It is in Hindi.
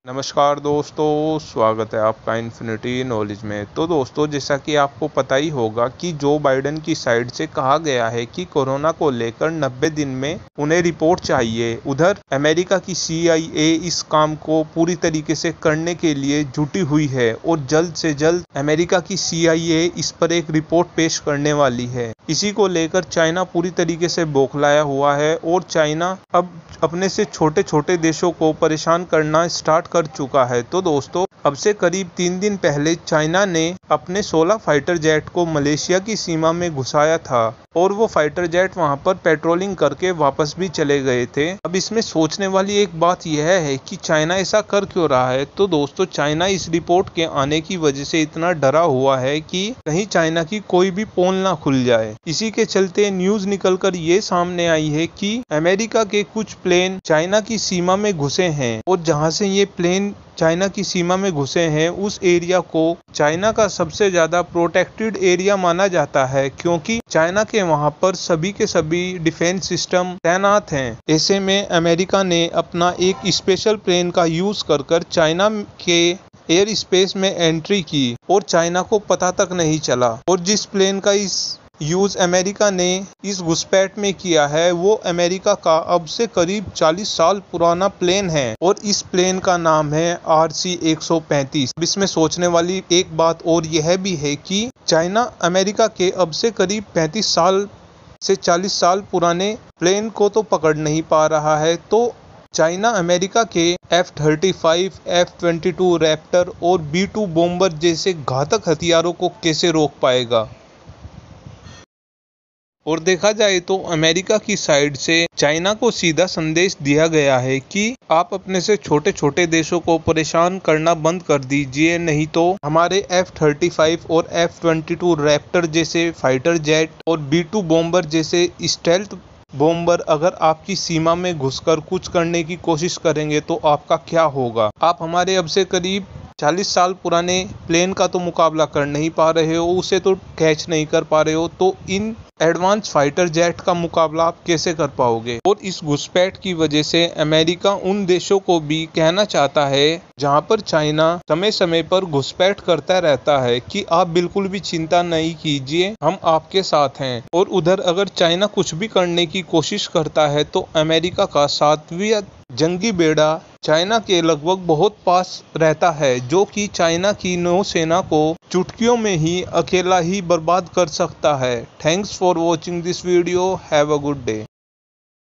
नमस्कार दोस्तों, स्वागत है आपका इन्फिनिटी नॉलेज में। तो दोस्तों, जैसा कि आपको पता ही होगा कि जो बाइडेन की साइड से कहा गया है कि कोरोना को लेकर 90 दिन में उन्हें रिपोर्ट चाहिए। उधर अमेरिका की CIA इस काम को पूरी तरीके से करने के लिए जुटी हुई है और जल्द से जल्द अमेरिका की CIA इस पर एक रिपोर्ट पेश करने वाली है। इसी को लेकर चाइना पूरी तरीके से बौखलाया हुआ है और चाइना अब अपने से छोटे छोटे देशों को परेशान करना स्टार्ट कर चुका है। तो दोस्तों, अब से करीब 3 दिन पहले चाइना ने अपने 16 फाइटर जेट को मलेशिया की सीमा में घुसाया था और वो फाइटर जेट वहां पर पेट्रोलिंग करके वापस भी चले गए थे। अब इसमें सोचने वाली एक बात यह है कि चाइना ऐसा कर क्यों रहा है। तो दोस्तों, चाइना इस रिपोर्ट के आने की वजह से इतना डरा हुआ है कि कहीं चाइना की कोई भी पोल ना खुल जाए। इसी के चलते न्यूज निकलकर ये सामने आई है कि अमेरिका के कुछ प्लेन चाइना की सीमा में घुसे हैं और जहां से ये प्लेन चाइना की सीमा में घुसे हैं उस एरिया को चाइना का सबसे ज्यादा प्रोटेक्टेड एरिया माना जाता है, क्योंकि चाइना के वहां पर सभी के सभी डिफेंस सिस्टम तैनात हैं। ऐसे में अमेरिका ने अपना एक स्पेशल प्लेन का यूज कर चाइना के एयर स्पेस में एंट्री की और चाइना को पता तक नहीं चला। और जिस प्लेन का इस यूज अमेरिका ने इस घुसपैठ में किया है वो अमेरिका का अब से करीब 40 साल पुराना प्लेन है और इस प्लेन का नाम है RC-135। इसमें सोचने वाली एक बात और यह भी है कि चाइना अमेरिका के अब से करीब 35 साल से 40 साल पुराने प्लेन को तो पकड़ नहीं पा रहा है, तो चाइना अमेरिका के F-35, F-22 रैप्टर और B-2 बॉम्बर जैसे घातक हथियारों को कैसे रोक पाएगा। और देखा जाए तो अमेरिका की साइड से चाइना को सीधा संदेश दिया गया है कि आप अपने से छोटे छोटे देशों को परेशान करना बंद कर दीजिए, नहीं तो हमारे F-35 और F-22 रैप्टर जैसे फाइटर जेट और B-2 बॉम्बर जैसे स्टेल्थ बॉम्बर अगर आपकी सीमा में घुसकर कुछ करने की कोशिश करेंगे तो आपका क्या होगा। आप हमारे अब से करीब 40 साल पुराने प्लेन का तो मुकाबला कर नहीं पा रहे हो, उसे तो कैच नहीं कर पा रहे हो, तो इन एडवांस फाइटर जेट का मुकाबला आप कैसे कर पाओगे। और इस घुसपैठ की वजह से अमेरिका उन देशों को भी कहना चाहता है जहां पर चाइना समय समय पर घुसपैठ करता रहता है कि आप बिल्कुल भी चिंता नहीं कीजिए, हम आपके साथ हैं। और उधर अगर चाइना कुछ भी करने की कोशिश करता है तो अमेरिका का 7वां जंगी बेड़ा चाइना के लगभग बहुत पास रहता है, जो कि चाइना की नौसेना को चुटकियों में ही अकेला ही बर्बाद कर सकता है। Thanks for watching this video. Have a good day.